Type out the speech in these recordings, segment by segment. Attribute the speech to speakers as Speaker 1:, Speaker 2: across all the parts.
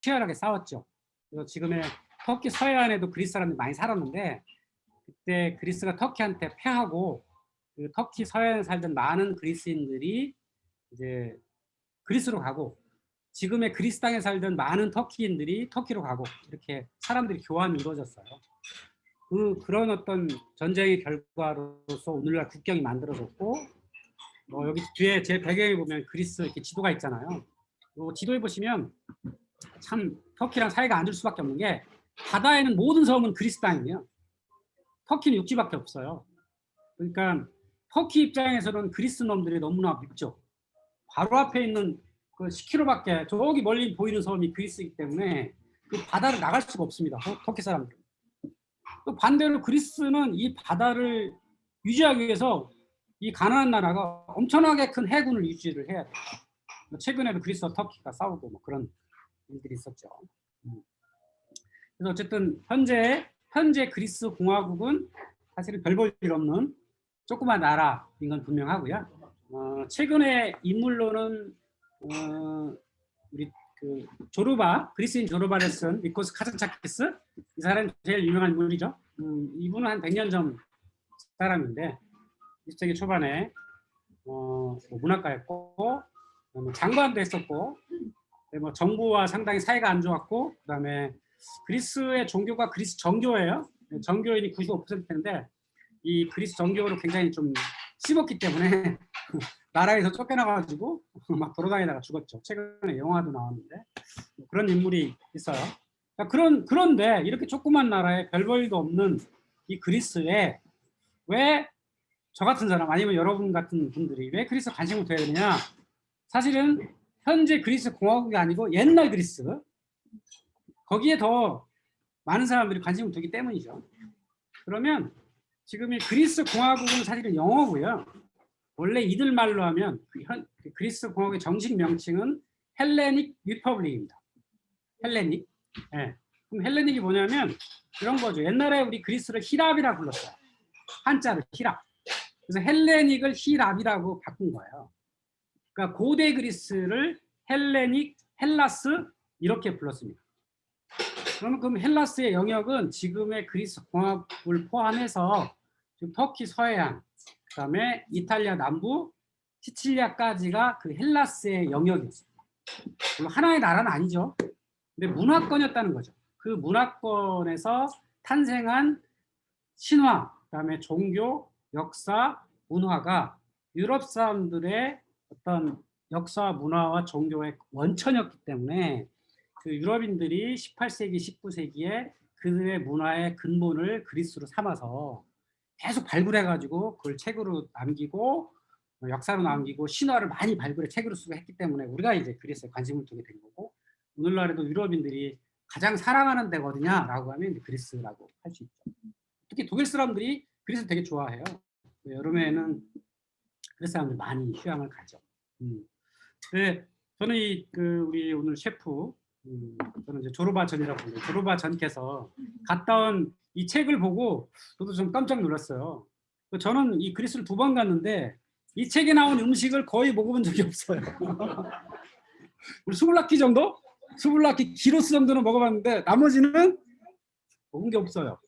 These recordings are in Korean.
Speaker 1: 치열하게 싸웠죠. 그래서 지금의 터키 서해안에도 그리스 사람들이 많이 살았는데 그때 그리스가 터키한테 패하고 그 터키 서해안에 살던 많은 그리스인들이 이제 그리스로 가고 지금의 그리스 땅에 살던 많은 터키인들이 터키로 가고 이렇게 사람들이 교환이 이루어졌어요. 그런 어떤 전쟁의 결과로서 오늘날 국경이 만들어졌고 여기 뒤에 제 배경에 보면 그리스 이렇게 지도가 있잖아요. 지도에 보시면 참 터키랑 사이가 안 좋을 수밖에 없는 게 바다에는 모든 섬은 그리스 땅이에요. 터키는 육지밖에 없어요. 그러니까 터키 입장에서는 그리스 놈들이 너무나 밉죠. 바로 앞에 있는 그 10km밖에 저기 멀리 보이는 섬이 그리스이기 때문에 그 바다를 나갈 수가 없습니다. 터키 사람들은. 또 반대로 그리스는 이 바다를 유지하기 위해서 이 가난한 나라가 엄청나게 큰 해군을 유지를 해야 돼요. 최근에도 그리스와 터키가 싸우고 뭐 그런 일들이 있었죠. 그래서 어쨌든 현재 그리스 공화국은 사실은 별 볼 일 없는 조그만 나라인 건 분명하고요. 최근에 인물로는 우리 그 그리스인 조르바를 쓴 니코스 카잔차키스 이 사람이 제일 유명한 인물이죠. 이분은 한 100년 전 사람인데 20세기 초반에 뭐 문학가였고 장관도 했었고 뭐 정부와 상당히 사이가 안 좋았고 그다음에 그리스의 종교가 그리스 정교예요. 정교인이 95%인데 이 그리스 정교로 굉장히 좀 씹었기 때문에 나라에서 쫓겨나가지고 막 돌아다니다가 죽었죠. 최근에 영화도 나왔는데 그런 인물이 있어요. 그런데 이렇게 조그만 나라에 별 볼일도 없는 이 그리스에 왜 저 같은 사람 아니면 여러분 같은 분들이 왜 그리스에 관심을 둬야 되느냐? 사실은 현재 그리스 공화국이 아니고 옛날 그리스 거기에 더 많은 사람들이 관심을 두기 때문이죠. 그러면 지금 이 그리스 공화국은 사실은 영어고요. 원래 이들 말로 하면 그리스 공화국의 정식 명칭은 헬레닉 리퍼블릭입니다. 헬레닉. 네. 그럼 헬레닉이 뭐냐면 이런 거죠. 옛날에 우리 그리스를 히랍이라 불렀어요. 한자로 히랍. 그래서 헬레닉을 히랍이라고 바꾼 거예요. 그러니까 고대 그리스를 헬레닉, 헬라스 이렇게 불렀습니다. 그럼 헬라스의 영역은 지금의 그리스 공화국을 포함해서 지금 터키 서해안, 그다음에 이탈리아 남부, 시칠리아까지가 그 헬라스의 영역이었습니다. 물론 하나의 나라는 아니죠. 근데 문화권이었다는 거죠. 그 문화권에서 탄생한 신화, 그다음에 종교, 역사, 문화가 유럽 사람들의 어떤 역사, 문화와 종교의 원천이었기 때문에 그 유럽인들이 18세기, 19세기에 그들의 문화의 근본을 그리스로 삼아서 계속 발굴해가지고 그걸 책으로 남기고 역사로 남기고 신화를 많이 발굴해 책으로 쓰고 했기 때문에 우리가 이제 그리스에 관심을 두게 된 거고 오늘날에도 유럽인들이 가장 사랑하는 데가 어디냐라고 하면 이제 그리스라고 할 수 있죠. 특히 독일 사람들이 그리스 되게 좋아해요. 여름에는 그리스 사람들 많이 휴양을 가죠. 네, 저는 우리 오늘 셰프 저는 이제 조르바전이라고 불러요. 조르바전께서 갔다 온 이 책을 보고 저도 좀 깜짝 놀랐어요. 저는 이 그리스를 2번 갔는데 이 책에 나온 음식을 거의 먹어본 적이 없어요. 우리 수블라키 정도? 수블라키 기로스 정도는 먹어봤는데 나머지는 먹은 게 없어요.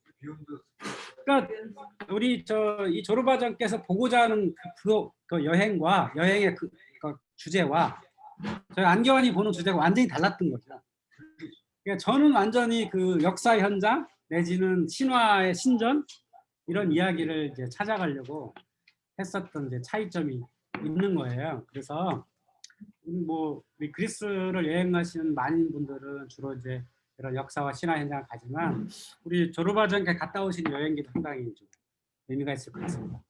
Speaker 1: 그러니까 우리 이 조르바전께서 보고자 하는 그 여행의 그 주제와 저희 안경환이 보는 주제가 완전히 달랐던 거죠. 그러니까 저는 완전히 그 역사 현장 내지는 신화의 신전 이런 이야기를 이제 찾아가려고 했었던 이제 차이점이 있는 거예요. 그래서 뭐 우리 그리스를 여행하시는 많은 분들은 주로 이제 이런 역사와 신화 현장을 가지만 우리 조르바전께 갔다 오신 여행기도 상당히 좀 의미가 있을 것 같습니다.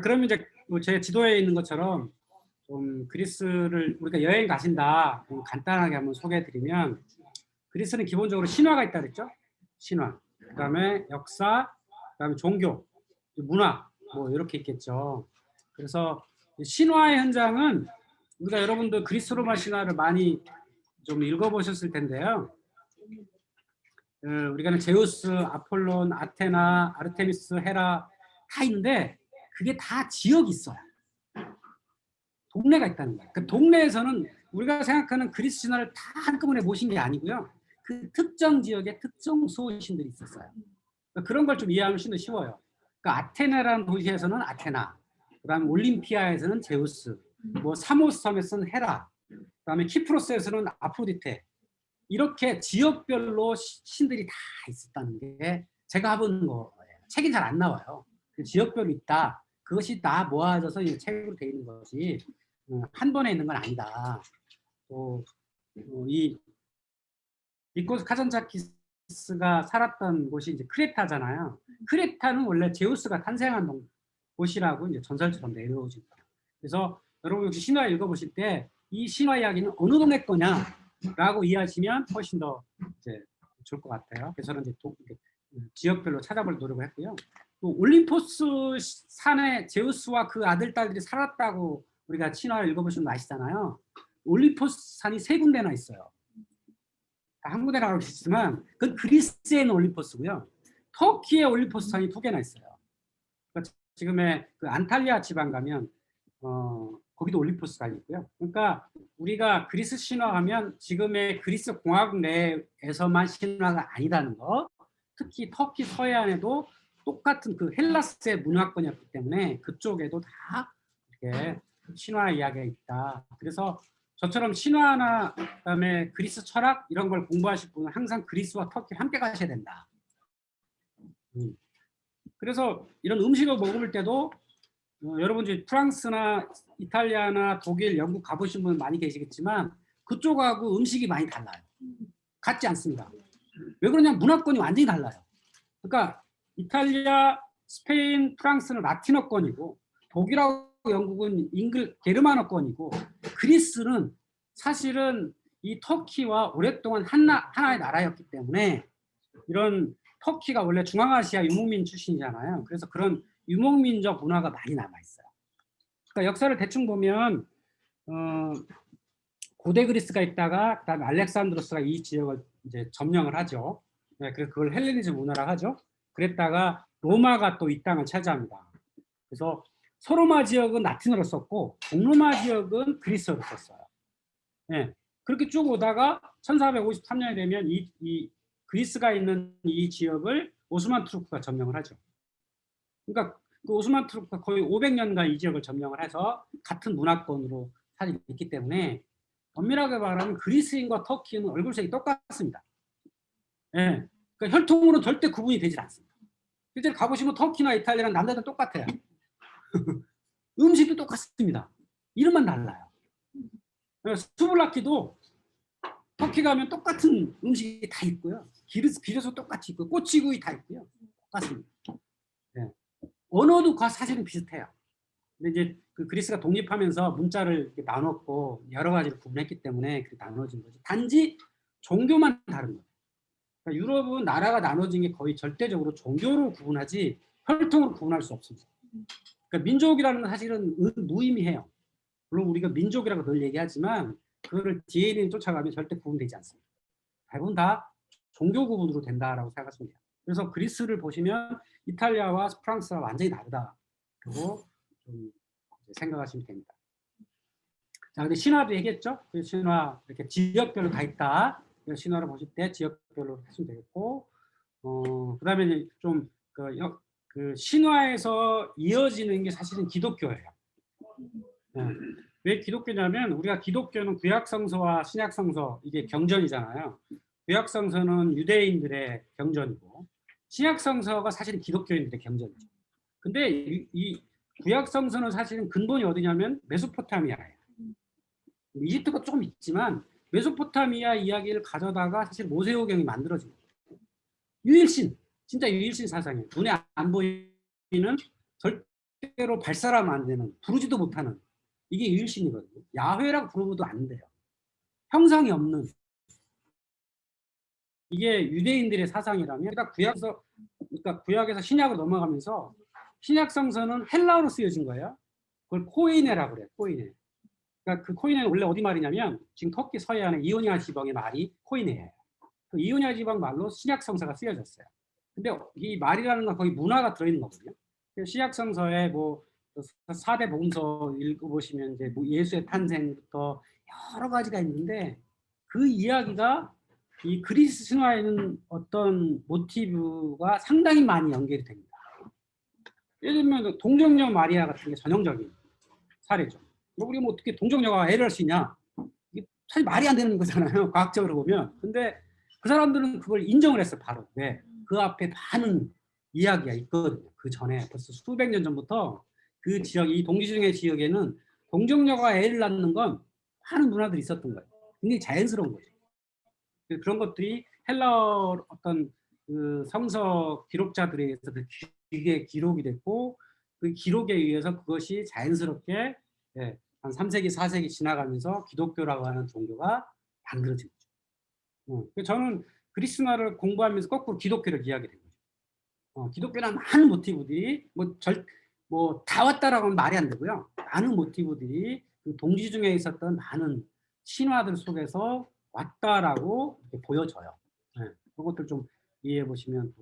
Speaker 1: 그러면 이제 제 지도에 있는 것처럼 좀 그리스를 우리가 여행 가신다 간단하게 한번 소개해드리면 그리스는 기본적으로 신화가 있다 그랬죠. 신화. 그다음에 역사, 그다음에 종교, 문화 뭐 이렇게 있겠죠. 그래서 신화의 현장은 우리가 여러분들 그리스 로마 신화를 많이 좀 읽어보셨을 텐데요. 우리가 제우스, 아폴론, 아테나, 아르테미스, 헤라 다 있는데 그게 다 지역이 있어요. 동네가 있다는 거예요. 그 동네에서는 우리가 생각하는 그리스 신화를 다 한꺼번에 모신 게 아니고요. 그 특정 지역에 특정 수호신들이 있었어요. 그러니까 그런 걸 좀 이해하면 훨씬 더 쉬워요. 그러니까 아테네라는 도시에서는 아테나, 그다음에 올림피아에서는 제우스, 뭐 사모스 섬에서는 헤라, 그다음에 키프로스에서는 아프로디테, 이렇게 지역별로 신들이 다 있었다는 게 제가 해본 거예요. 책이 잘 안 나와요. 지역별로 있다. 그것이 다 모아져서 이 책으로 되어 있는 것이 한 번에 있는 건 아니다. 또 이 니코스 카잔자키스가 살았던 곳이 이제 크레타잖아요. 크레타는 원래 제우스가 탄생한 곳이라고 이제 전설처럼 내려오집니다. 그래서 여러분 혹시 신화 읽어보실 때 이 신화 이야기는 어느 동네 거냐라고 이해하시면 훨씬 더 이제 좋을 것 같아요. 그래서 저는 이제 지역별로 찾아볼 노력을 했고요. 또 올림포스 산에 제우스와 그 아들 딸들이 살았다고 우리가 신화를 읽어보시면 아시잖아요. 올림포스 산이 3군데나 있어요. 한 군데나 알고 계시지만 그건 그리스에 있는 올림포스고요. 터키의 올림포스 산이 2개나 있어요. 그러니까 지금의 그 안탈리아 지방 가면 거기도 올림포스가 있고요. 그러니까 우리가 그리스 신화하면 지금의 그리스 공화국 내에서만 신화가 아니다는 거. 특히 터키 서해안에도 똑같은 그 헬라스의 문화권이었기 때문에 그쪽에도 다 이렇게 신화 이야기가 있다. 그래서 저처럼 신화나 그다음에 그리스 철학 이런 걸 공부하실 분은 항상 그리스와 터키 함께 가셔야 된다. 그래서 이런 음식을 먹을 때도 여러분 이제 프랑스나 이탈리아나 독일, 영국 가보신 분 많이 계시겠지만 그쪽하고 음식이 많이 달라요. 같지 않습니다. 왜 그러냐면 문화권이 완전히 달라요. 그러니까 이탈리아, 스페인, 프랑스는 라틴어권이고 독일하고 영국은 게르만어권이고 그리스는 사실은 이 터키와 오랫동안 하나의 나라였기 때문에 이런 터키가 원래 중앙아시아 유목민 출신이잖아요. 그래서 그런 유목민적 문화가 많이 남아있어요. 그러니까 역사를 대충 보면 고대 그리스가 있다가 그다음에 알렉산드로스가 이 지역을 이제 점령을 하죠. 네, 그래서 그걸 헬레니즘 문화라고 하죠. 그랬다가 로마가 또 이 땅을 차지합니다. 그래서 서로마 지역은 라틴어로 썼고 동로마 지역은 그리스어로 썼어요. 네, 그렇게 쭉 오다가 1453년이 되면 이 그리스가 있는 이 지역을 오스만 투르크가 점령을 하죠. 그러니까 그 오스만 투르크가 거의 500년간 이 지역을 점령을 해서 같은 문화권으로 사실 있기 때문에 엄밀하게 말하면 그리스인과 터키는 얼굴색이 똑같습니다. 예. 그러니까 혈통으로 절대 구분이 되질 않습니다. 실제로 가보시면 터키나 이탈리아랑 남자들 똑같아요. 음식도 똑같습니다. 이름만 달라요. 수블라키도 터키 가면 똑같은 음식이 다 있고요. 기르서 똑같이 있고 꼬치구이 다 있고요. 똑같습니다. 예. 언어도 사실은 비슷해요. 근데 이제 그 그리스가 독립하면서 문자를 이렇게 나눴고 여러 가지를 구분했기 때문에 그렇게 나눠진 거지. 단지 종교만 다른 거예요. 그러니까 유럽은 나라가 나눠진 게 거의 절대적으로 종교로 구분하지 혈통으로 구분할 수 없습니다. 그러니까 민족이라는 건 사실은 무의미해요. 물론 우리가 민족이라고 늘 얘기하지만 그거를 DNA를 쫓아가면 절대 구분되지 않습니다. 대부분 다 종교 구분으로 된다라고 생각하시면 돼요. 그래서 그리스를 보시면 이탈리아와 프랑스와 완전히 다르다. 그리고 좀 생각하시면 됩니다. 자, 근데 신화도 얘기했죠? 그 신화 이렇게 지역별로 다 있다. 신화를 보실 때 지역별로 하시면 되겠고, 그다음에 좀 그 신화에서 이어지는 게 사실은 기독교예요. 왜 기독교냐면 우리가 기독교는 구약성서와 신약성서 이게 경전이잖아요. 구약성서는 유대인들의 경전이고 신약성서가 사실은 기독교인들의 경전이죠. 근데 이 구약성서는 사실은 근본이 어디냐면 메소포타미아예요. 이집트가 조금 있지만 메소포타미아 이야기를 가져다가 사실 모세오경이 만들어진 거예요. 유일신, 진짜 유일신 사상이에요. 눈에 안 보이는 절대로 발사하면 안 되는, 부르지도 못하는 이게 유일신이거든요. 야훼라고 부르도 안 돼요. 형상이 없는 이게 유대인들의 사상이라면 그러니까 구약에서 신약으로 넘어가면서 신약 성서는 헬라어로 쓰여진 거예요. 그걸 코이네라고 그래요. 코이네. 그러니까 그 코이네는 원래 어디 말이냐면 지금 터키 서해안의 이오니아 지방의 말이 코이네예요. 그 이오니아 지방 말로 신약 성서가 쓰여졌어요. 근데 이 말이라는 건 거기 문화가 들어있는 거거든요. 신약 성서에 뭐 4대 복음서 읽어보시면 이제 뭐 예수의 탄생부터 여러 가지가 있는데 그 이야기가 이 그리스 신화에는 어떤 모티브가 상당히 많이 연결이 됩니다. 예를 들면 동정녀 마리아 같은 게 전형적인 사례죠. 우리 뭐 어떻게 동정녀가 애를 할 수 있냐? 이게 사실 말이 안 되는 거잖아요. 과학적으로 보면. 근데 그 사람들은 그걸 인정을 했어요. 바로. 왜? 그 앞에 많은 이야기가 있거든요. 그 전에 벌써 수백 년 전부터 그 지역, 이 동지중해 지역에는 동정녀가 애를 낳는 건 많은 문화들이 있었던 거예요. 굉장히 자연스러운 거죠. 그런 것들이 헬라어 어떤 그 성서 기록자들에 의해서 그게 기록이 됐고 그 기록에 의해서 그것이 자연스럽게 예, 한 3세기, 4세기 지나가면서 기독교라고 하는 종교가 만들어진 거죠. 저는 그리스나를 공부하면서 거꾸로 기독교를 이해하게 된 거죠. 기독교는 많은 모티브들이 뭐 다 왔다라고 하면 말이 안 되고요. 많은 모티브들이 그 동지 중에 있었던 많은 신화들 속에서 왔다라고 이렇게 보여져요. 네, 그것들 좀 이해해 보시면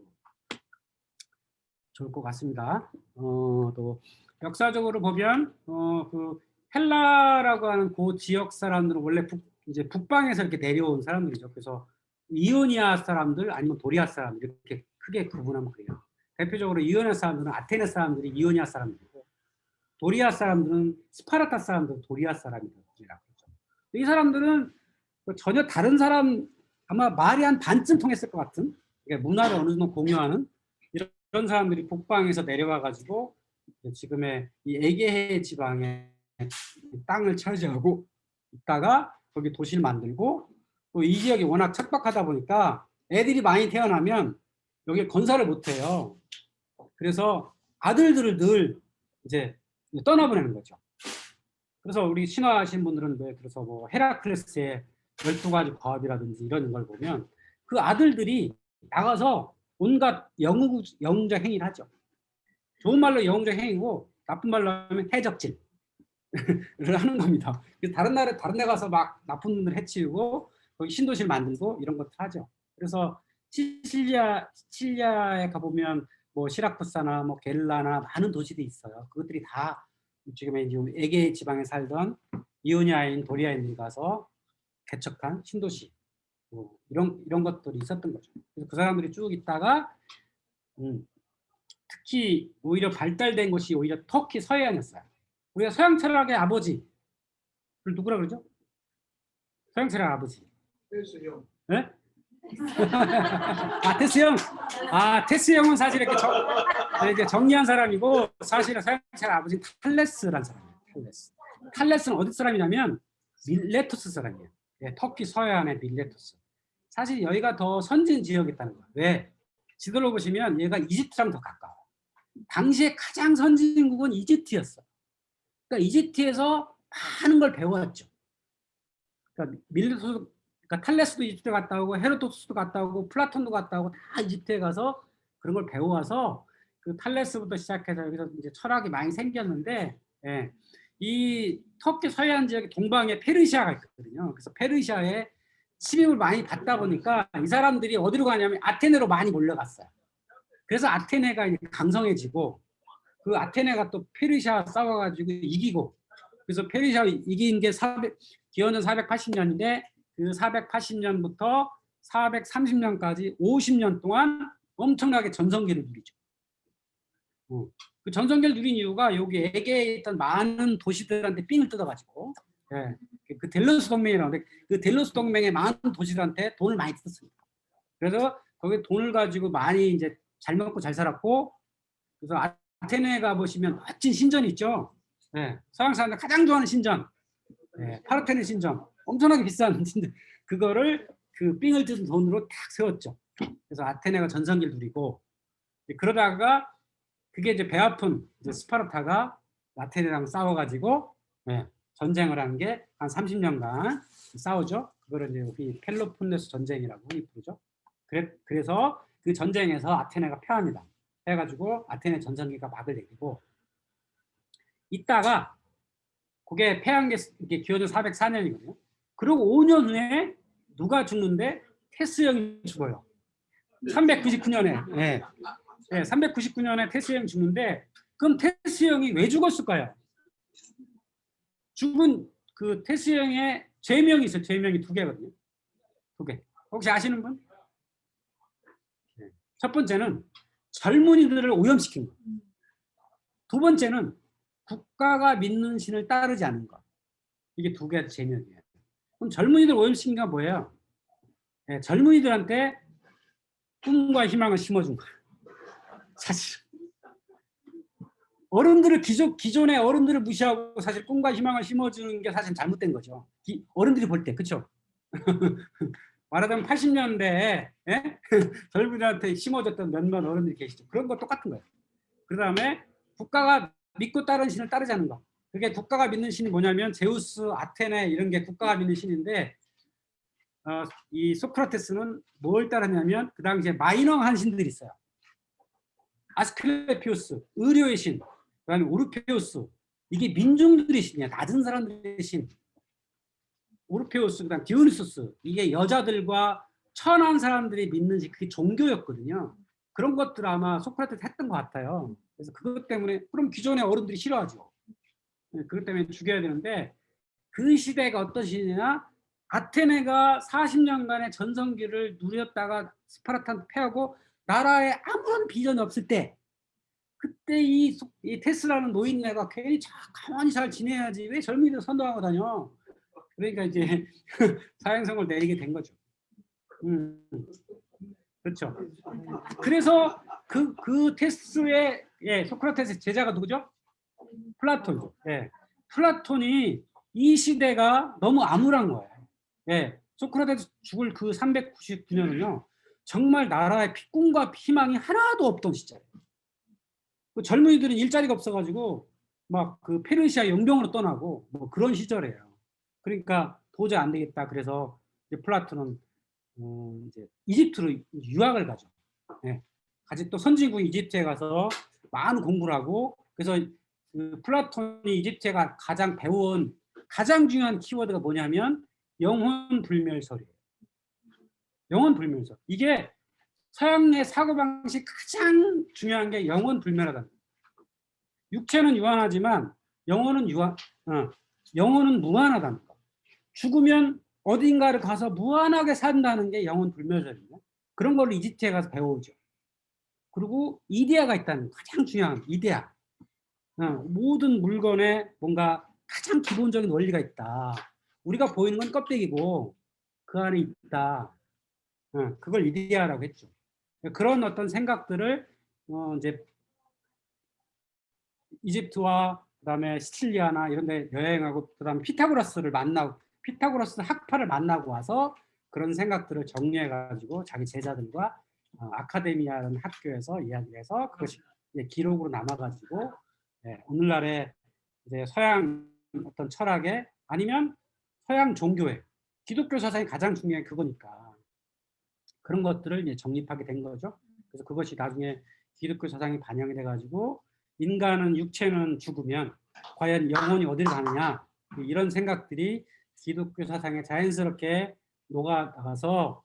Speaker 1: 좋을 것 같습니다. 또 역사적으로 보면 그 헬라라고 하는 그 지역 사람들은 원래 이제 북방에서 이렇게 내려온 사람들이죠. 그래서 이오니아 사람들 아니면 도리아 사람들 이렇게 크게 구분하면 그래요. 대표적으로 이오니아 사람들은 아테네 사람들이 이오니아 사람들이고 도리아 사람들은 스파르타 사람들 도리아 사람이라고 그러죠. 이 사람들은 전혀 다른 사람 아마 말이 한 반쯤 통했을 것 같은 문화를 어느 정도 공유하는 이런 사람들이 북방에서 내려와 가지고 지금의 이 에게해 지방에 땅을 차지하고 있다가 거기 도시를 만들고 또 이 지역이 워낙 척박하다 보니까 애들이 많이 태어나면 여기 건설을 못 해요. 그래서 아들들을 늘 이제 떠나보내는 거죠. 그래서 우리 신화 하신 분들은 왜 그래서 뭐 헤라클레스의 12가지 과업이라든지 이런 걸 보면 그 아들들이 나가서 온갖 영웅적 행위를 하죠. 좋은 말로 영웅적 행위고 나쁜 말로 하면 해적질을 하는 겁니다. 다른 데 가서 막 나쁜 놈들 해치우고 거기 신도시를 만들고 이런 것들 하죠. 그래서 시칠리아에 가보면 뭐 시라쿠사나 뭐 겔라나 많은 도시들이 있어요. 그것들이 다 지금의 에게 지방에 살던 이오니아인 도리아인들이 가서 개척한 신도시 뭐 이런 것들이 있었던 거죠. 그래서 그 사람들이 쭉 있다가 특히 오히려 발달된 곳이 오히려 터키 서해안이었어요. 우리가 서양 철학의 아버지 누구라 그러죠? 서양 철학 아버지. 테스형. 네? 아 테스 형. 아 테스 형은 사실 이렇게 정리한 사람이고 사실은 서양 철학 아버지는 탈레스라는 사람이에요. 탈레스는 어디 사람이냐면 밀레토스 사람이에요. 네, 터키 서해안의 밀레토스. 사실 여기가 더 선진 지역이었다는 거예요. 왜? 지도를 보시면 얘가 이집트랑 더 가까워. 당시에 가장 선진국은 이집트였어. 그러니까 이집트에서 많은 걸 배웠죠. 그러니까 그러니까 탈레스도 이집트 갔다 오고 헤로도토스도 갔다 오고 플라톤도 갔다 오고 다 이집트에 가서 그런 걸 배워와서 그 탈레스부터 시작해서 여기서 이제 철학이 많이 생겼는데 예, 이 터키 서해안 지역의 동방에 페르시아가 있거든요. 그래서 페르시아에 침입을 많이 받다 보니까 이 사람들이 어디로 가냐면 아테네로 많이 몰려갔어요. 그래서 아테네가 강성해지고 그 아테네가 또 페르시아 싸워가지고 이기고 그래서 페르시아 이긴 게 기원전 480년인데 그 480년부터 430년까지 50년 동안 엄청나게 전성기를 누리죠. 그 전성기를 누린 이유가 여기 에게에 있던 많은 도시들한테 삥을 뜯어가지고 예, 그 델로스 동맹이라는데 그 델로스 동맹의 많은 도시들한테 돈을 많이 뜯었습니다. 그래서 거기 돈을 가지고 많이 이제 잘 먹고 잘 살았고 그래서 아테네에 가보시면 멋진 신전이 있죠. 예, 서양 사람들 가장 좋아하는 신전 예, 파르테논 신전 엄청나게 비싼 신전 그거를 그 삥을 뜯은 돈으로 탁 세웠죠. 그래서 아테네가 전성기를 누리고 그러다가 그게 이제 배 아픈 이제 스파르타가 아테네랑 싸워가지고 예, 전쟁을 한 게 한 30년간 싸우죠. 그거를 이제 우리 펠로폰네소 전쟁이라고 흔히 부르죠. 그래서 그 전쟁에서 아테네가 패합니다. 해가지고 아테네 전성기가 막을 내리고 있다가 그게 패한 게 기원전 404년이거든요. 그리고 5년 후에 누가 죽는데 테스 형이 죽어요. 399년에. 네. 네, 399년에 테스 형이 죽는데 그럼 테스 형이 왜 죽었을까요? 죽은 그 테스 형의 죄명이 있어요. 죄명이 2개거든요. 2개. 혹시 아시는 분? 네. 첫 번째는 젊은이들을 오염시킨 것. 두 번째는 국가가 믿는 신을 따르지 않는 것. 이게 두 개의 제명이에요. 그럼 젊은이들 오염시킨 게 뭐예요? 네, 젊은이들한테 꿈과 희망을 심어준 거예요. 사실 어른들을 기존의 어른들을 무시하고 사실 꿈과 희망을 심어주는 게 사실 잘못된 거죠. 어른들이 볼 때, 그렇죠? 말하자면 80년대에 예? 젊은이들한테 심어줬던 몇몇 어른들이 계시죠. 그런 거 똑같은 거예요. 그 다음에 국가가 믿고 따르는 신을 따르자는 거. 그게 국가가 믿는 신이 뭐냐면 제우스, 아테네 이런 게 국가가 믿는 신인데 이 소크라테스는 뭘 따르냐면 그 당시에 마이너한 신들이 있어요. 아스클레피오스, 의료의 신, 그다음에 오르페우스. 이게 민중들의 신이야. 낮은 사람들의 신. 오르페우스, 그다음 디오니소스. 이게 여자들과 천한 사람들이 믿는 신, 그게 종교였거든요. 그런 것들 아마 소크라테스 했던 것 같아요. 그래서 그것 때문에 그럼 기존의 어른들이 싫어하죠. 그것 때문에 죽여야 되는데 그 시대가 어떤 시대냐? 아테네가 40년간의 전성기를 누렸다가 스파르타한테 패하고 나라에 아무런 비전이 없을 때 그때 이 테스라는 노인네가 괜히 가만히 잘 지내야지 왜 젊은이들 선동하고 다녀. 그러니까 이제 사형선고를 내리게 된 거죠. 그렇죠. 그래서 그 테스의 소크라테스 제자가 누구죠? 플라톤이죠. 예. 플라톤이 이 시대가 너무 암울한 거예요. 예. 소크라테스 죽을 그 399년은요. 정말 나라의 꿈과 희망이 하나도 없던 시절이에요. 그 젊은이들은 일자리가 없어가지고 막 그 페르시아 용병으로 떠나고 뭐 그런 시절이에요. 그러니까 도저히 안 되겠다. 그래서 이제 플라톤은 이제 이집트로 유학을 가죠. 예. 가지 또 선진국 이집트에 가서 많은 공부를 하고 그래서 그 플라톤이 이집트에 가장 배운 가장 중요한 키워드가 뭐냐면 영혼 불멸설이에요. 영혼 불멸설. 이게 서양의 사고방식 가장 중요한 게 영혼 불멸하다는 거예요. 육체는 유한하지만 영혼은 영혼은 무한하다는 거. 죽으면 어딘가를 가서 무한하게 산다는 게 영혼 불멸설이에요. 그런 걸 이집트에 가서 배우죠. 그리고 이데아가 있다는 가장 중요한 이데아. 모든 물건에 뭔가 가장 기본적인 원리가 있다. 우리가 보이는 건 껍데기고 그 안에 있다. 그걸 이데아라고 했죠. 그런 어떤 생각들을 이제 이집트와 그다음에 시칠리아나 이런 데 여행하고 그다음에 피타고라스를 만나고 피타고라스 학파를 만나고 와서 그런 생각들을 정리해 가지고 자기 제자들과 아카데미아라는 학교에서 이야기를 해서 그것이 기록으로 남아 가지고 오늘날의 이제 서양 어떤 철학에 아니면 서양 종교에 기독교 사상이 가장 중요한 그거니까 그런 것들을 이제 정립하게 된 거죠. 그래서 그것이 나중에 기독교 사상이 반영이 돼 가지고 인간은 육체는 죽으면 과연 영혼이 어디를 가느냐 이런 생각들이 기독교 사상에 자연스럽게 녹아 나가서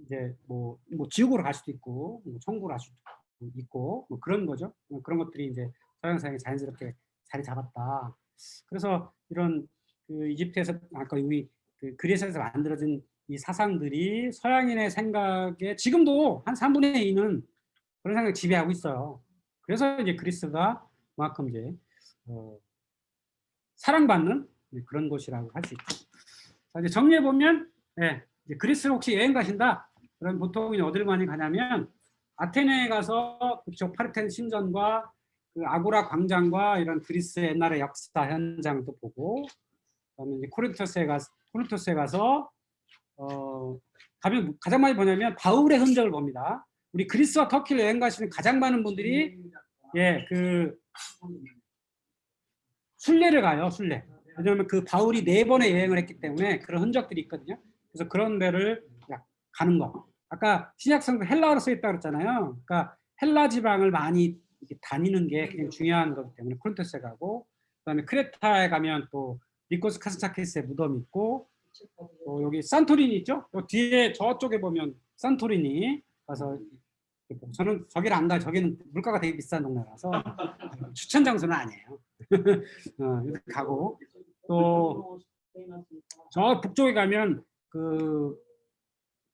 Speaker 1: 이제 뭐 지옥으로 갈 수도 있고 뭐 천국으로 갈 수도 있고 뭐 그런 거죠. 그런 것들이 이제 서양 사상에 자연스럽게 자리 잡았다. 그래서 이런 그 이집트에서 아까 우리 그 그리스에서 만들어진 이 사상들이 서양인의 생각에 지금도 한 3분의 2는 그런 생각을 지배하고 있어요. 그래서 이제 그리스가 그만큼 이제 사랑받는 그런 곳이라고 할 수 있죠. 자, 이제 정리해 보면, 이제 그리스를 혹시 여행 가신다. 그럼 보통 어디를 많이 가냐면 아테네에 가서 그쪽 파르테논 신전과 그 아고라 광장과 이런 그리스 옛날의 역사 현장도 보고, 그다음에 이제 코린토스에 가서 가면 가장 많이 보냐면 바울의 흔적을 봅니다. 우리 그리스와 터키를 여행 가시는 가장 많은 분들이 그 순례를 가요. 순례. 왜냐하면 그 바울이 4번의 여행을 했기 때문에 그런 흔적들이 있거든요. 그래서 그런 데를 가는 거. 아까 신약성도 헬라어로 써 있다고 그랬잖아요. 그러니까 헬라 지방을 많이 다니는 게 굉장히 중요한 거기 때문에 코린토스에 가고 그다음에 크레타에 가면 또 니코스 카스차키스의 무덤이 있고 또 여기 산토리니 있죠? 뒤에 저쪽에 보면 산토리니 가서 저는 저기를 안 가요. 저기는 물가가 되게 비싼 동네라서 추천 장소는 아니에요. 가고 또 저 북쪽에 가면 그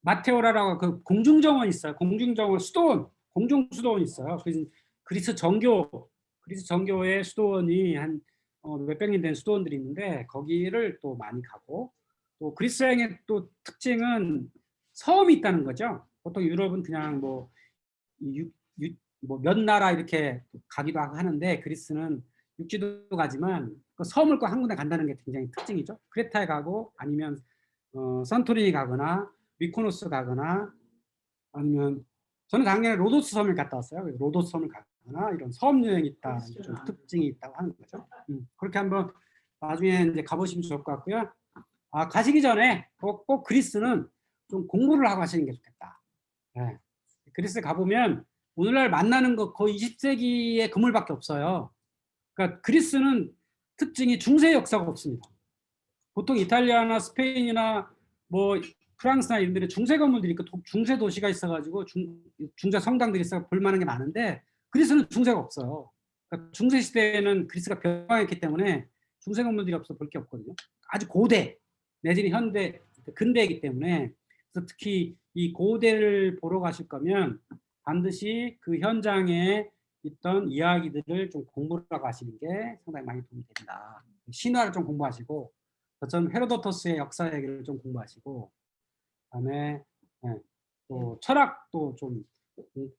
Speaker 1: 마테오라라고 그 공중정원 있어요. 공중정원 수도원, 공중 수도원 있어요. 그래서 그리스 정교의 수도원이 한 몇백 년 된 수도원들이 있는데 거기를 또 많이 가고 또 그리스 여행의 또 특징은 섬이 있다는 거죠. 보통 유럽은 그냥 몇 나라 이렇게 가기도 하고 하는데 그리스는 육지도 가지만 그 섬을 꼭 한 군데 간다는 게 굉장히 특징이죠. 크레타에 가고 아니면 산토리니 가거나 미코노스 가거나 아니면 저는 작년에 로도스 섬을 갔다 왔어요. 로도스 섬을 가거나 이런 섬 여행이 있다, 좀 특징이 있다고 하는 거죠. 그렇게 한번 나중에 이제 가보시면 좋을 것 같고요. 가시기 전에 꼭 그리스는 좀 공부를 하고 하시는 게 좋겠다. 네. 그리스 가보면 오늘날 만나는 거 거의 20세기의 그물밖에 없어요. 그러니까 그리스는 특징이 중세 역사가 없습니다. 보통 이탈리아나 스페인이나 뭐 프랑스나 이런 데는 중세 건물들이 있고 중세 도시가 있어가지고 중세 성당들이 있어 볼만한 게 많은데 그리스는 중세가 없어요. 그러니까 중세 시대에는 그리스가 멸망했기 때문에 중세 건물들이 없어 볼 게 없거든요. 아주 고대 내지는 현대 근대이기 때문에 그래서 특히 이 고대를 보러 가실 거면 반드시 그 현장에 있던 이야기들을 좀 공부를 하고 가시는 게 상당히 많이 도움이 된다. 신화를 좀 공부하시고 저처럼 헤로도토스의 역사 얘기를 좀 공부하시고 그다음에 또 철학도 좀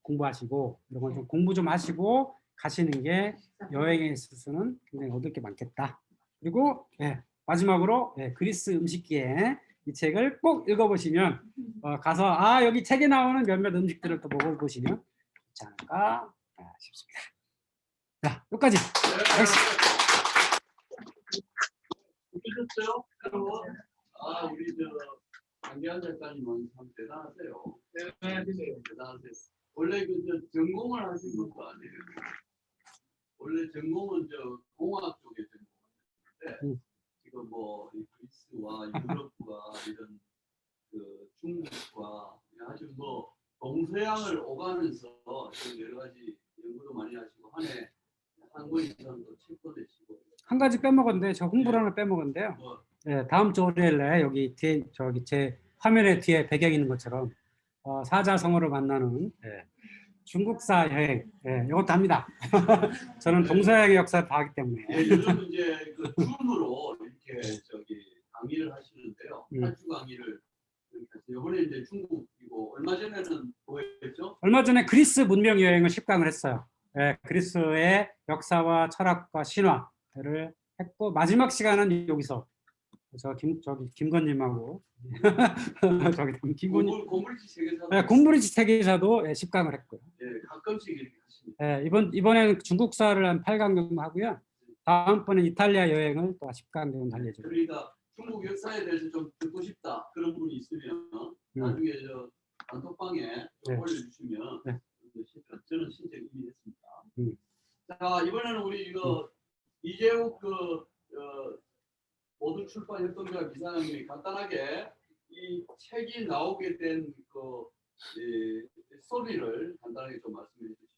Speaker 1: 공부하시고 이런 걸 좀 공부 좀 하시고 가시는 게 여행에 있어서는 굉장히 얻을 게 많겠다. 그리고 마지막으로 그리스 음식기에 이 책을 꼭 읽어보시면 가서 여기 책에 나오는 몇몇 음식들을 또 먹어보시면 좋지 않을까 싶습니다. 자, 여기까지.
Speaker 2: 보셨어요? 우리 장기한 작가님은 참 대단하세요. 대단하세요. 원래 전공을 하신 것도 아니에요. 원래 전공은 공학 쪽에 전공했는데 지금 뭐 그리스와 유럽과 이런 중국과 아주 뭐 동서양을 오가면서 여러 가지 연구도 많이 하시고 한권 이상도 책도 내시고
Speaker 1: 한 가지 빼먹었는데 저 홍보를 하나 빼먹었는데요. 다음 주 월요일에 여기 뒤에 저기 제 화면에 뒤에 배경 있는 것처럼 사자성어를 만나는 중국사 여행 이것도 합니다. 저는 동서양의 역사를 다 하기 때문에.
Speaker 2: 요즘 이제 그 줌으로 이렇게 강의를 하시는데요. 8주 강의를 이번에 이제 중국이고 얼마 전에는 뭐였죠?
Speaker 1: 얼마 전에 그리스 문명 여행을 10강을 했어요. 그리스의 역사와 철학과 신화를 했고 마지막 시간은 여기서 김건님하고 김건님 곰브리지 세계사도 10강을 했고요.
Speaker 2: 가끔씩 이렇게 하십니다.
Speaker 1: 이번에는 중국사를 한 8강 정도 하고요. 다음번에 이탈리아 여행을 또 10강 정도 달려줘요.
Speaker 2: 그러니까 중국 역사에 대해서 좀 듣고 싶다 그런 분이 있으면 나중에 단톡방에 올려주시면 저는 신청 이미 했습니다. 자, 이번에는 우리 이거 이재욱 모든 출판 협동조합 이사장님이 간단하게 이 책이 나오게 된 스토리를 간단하게 좀 말씀해 주시죠.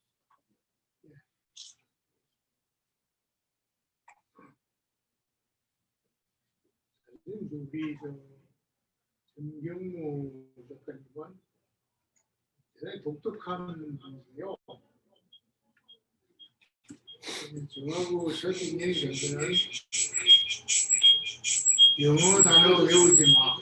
Speaker 3: 우리 전경무 작가님은 대단히 독특한 분이에요. 저하고 서진 얘기는 영어 단어 외우지 마.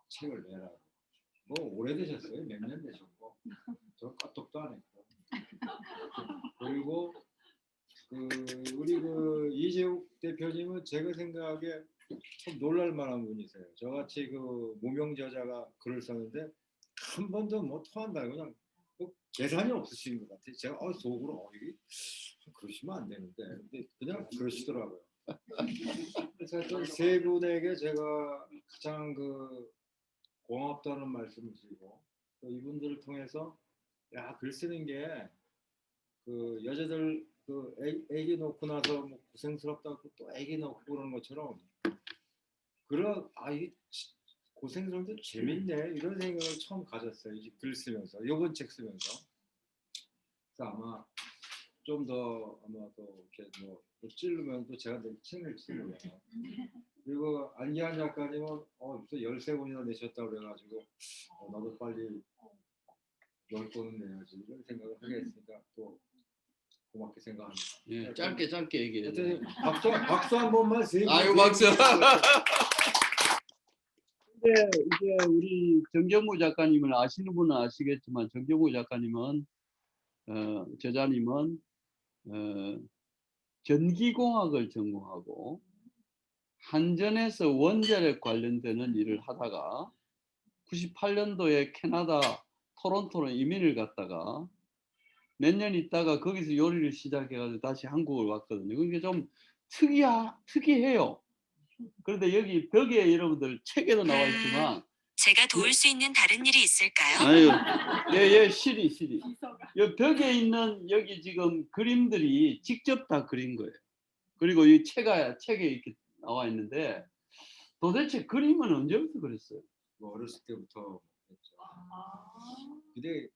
Speaker 4: 책을 내라고. 뭐 오래되셨어요. 몇 년 되셨고 저 까똑도 안 했고. 그리고 우리 이재욱 대표님은 제가 생각하기에 참 놀랄 만한 분이세요. 저같이 무명 저자가 글을 썼는데 한 번도 뭐 토한다 그냥 계산이 없으신 것 같아요. 제가 속으로 이게 그러시면 안 되는데 근데 그냥 그러시더라고요. 그래서 하여튼 세 분에게 제가 가장 고맙다는 말씀을 드리고 또 이분들을 통해서 글 쓰는 게 여자들 애기 놓고 나서 뭐 고생스럽다고 또 애기 놓고 그러는 것처럼 이게 고생스러운데 재밌네 이런 생각을 처음 가졌어요. 이 글 쓰면서 이번 책 쓰면서. 그래서 아마 좀 더 이렇게 찌르면 또 제가 내 책을 찌르고요. 그리고 안기한 작가님은 벌써 13권이나 내셨다고 그래가지고 나도 빨리 10권은 내야지 이런 생각을 하게 했으니까 또 고맙게 생각합니다.
Speaker 2: 예, 짧게 얘기해.
Speaker 4: 박수 한 번만 세게.
Speaker 2: 아유 박수. 근데 이제 우리 정경무 작가님을 아시는 분은 아시겠지만 정경무 작가님은 저자님은 전기공학을 전공하고 한전에서 원자력 관련되는 일을 하다가 98년도에 캐나다 토론토로 이민을 갔다가 몇 년 있다가 거기서 요리를 시작해가지고 다시 한국을 왔거든요. 그게 좀 특이해요. 그런데 여기 벽에 여러분들 책에도 나와 있지만
Speaker 5: 제가 도울 수 있는 다른 일이 있을까요?
Speaker 2: 아유, 시리. 이 벽에 있는 여기 지금 그림들이 직접 다 그린 거예요. 그리고 이 책에 이렇게 나와 있는데 도대체 그림은 언제부터 그렸어요?
Speaker 4: 어렸을 때부터 했죠. 근데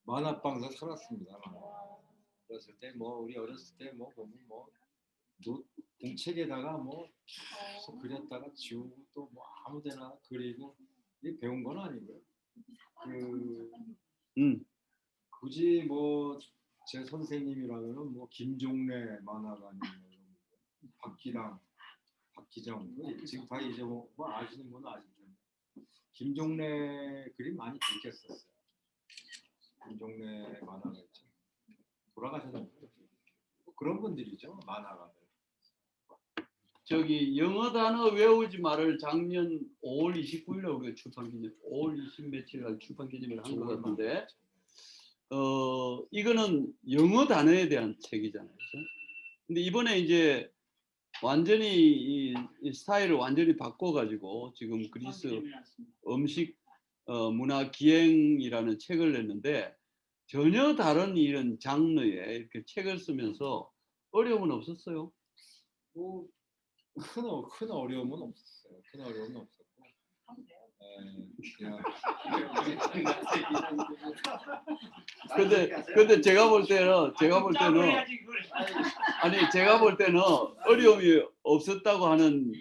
Speaker 4: 만화방에서 살았습니다. 어렸을 때 우리 어렸을 때 보면 공책에다가 계속 그렸다가 지우고 또 아무데나 그리고 이게 배운 건 아니고요. 굳이 제 선생님이라면은 김종래 만화가님, 박기정 지금 다 이제 아시는 분은 아실 텐데 김종래 그림 많이 베꼈었어요. 김종래 만화가 있죠. 돌아가셨는데 그런 분들이죠 만화가들.
Speaker 2: 저기 영어 단어 외우지 말을 작년 5월 29일에 우리가 출판 기념 5월 20 며칠 날 출판 기념을 한 것 같은데 이거는 영어 단어에 대한 책이잖아요. 그렇죠? 근데 이번에 이제 완전히 이 스타일을 완전히 바꿔가지고 지금 그리스 음식 문화 기행이라는 책을 냈는데 전혀 다른 이런 장르의 이렇게 책을 쓰면서 어려움은 없었어요?
Speaker 4: 큰 어려움은 없었어요. 큰 어려움은 없었고.
Speaker 2: 근데 제가 볼 때는 어려움이 없었다고 하는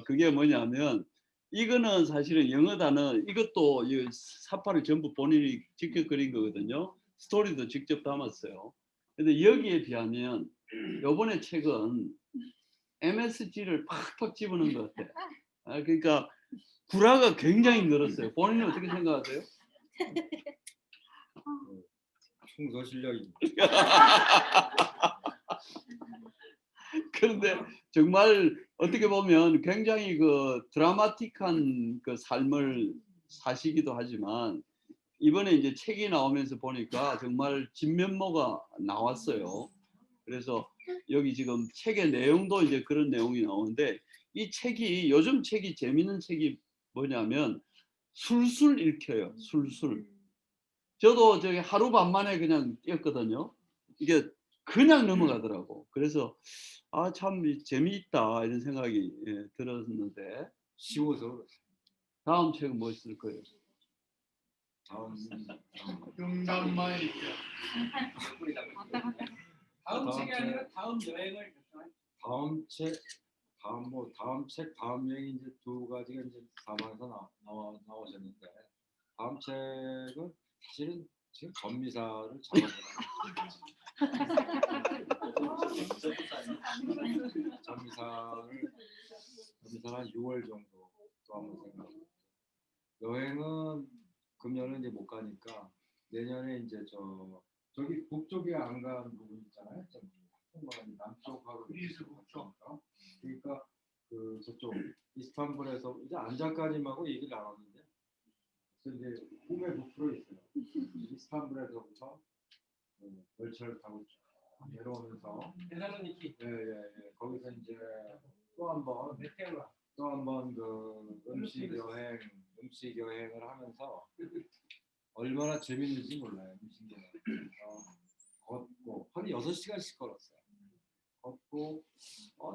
Speaker 2: 그게 뭐냐면 이거는 사실은 영어 단어 이것도 이 사파를 전부 본인이 직접 그린 거거든요. 스토리도 직접 담았어요. 근데 여기에 비하면 이번에 책은 MSG를 팍팍 집어넣은 것 같아. 그러니까 구라가 굉장히 늘었어요. 본인은 어떻게 생각하세요?
Speaker 4: 충성 실력입니다.
Speaker 2: 그런데 정말 어떻게 보면 굉장히 드라마틱한 삶을 사시기도 하지만 이번에 이제 책이 나오면서 보니까 정말 진면모가 나왔어요. 그래서 여기 지금 책의 내용도 이제 그런 내용이 나오는데 이 책이 요즘 책이 재밌는 책이 뭐냐면 술술 읽혀요. 술술. 저도 저기 하루 반 만에 그냥 띄었거든요. 이게 그냥 넘어가더라고. 그래서 참 재미있다 이런 생각이 들었는데
Speaker 4: 쉬워서
Speaker 2: 다음 책은 뭐 있을 거예요?
Speaker 3: 영감만 있죠.
Speaker 1: 다음 책이 아니라 다음 여행을
Speaker 4: 다음 책 다음 여행이 이제 두 가지가 이제 사방에서 나오셨는데 다음 책은 사실은 지금 전미사를 전미사를 한 6월 정도 또 한번 생각하고 여행은 금년은 이제 못 가니까 내년에 이제 저기 북쪽에 안 간 부분 있잖아요. 남쪽하고
Speaker 3: 그리스 북쪽.
Speaker 4: 그러니까 그 저쪽 이스탄불에서 이제 안자까지하고 얘기를 나눴는데 그래서 이제 꿈에 부풀어 있어요. 이스탄불에서부터 열차를 타고 쭉 내려오면서 예. 거기서 이제 또 한 번 그 음식 여행을 하면서 얼마나 재밌는지 몰라요. 음식 여행. 걷고 하루 6시간씩 걸었어요. 걷고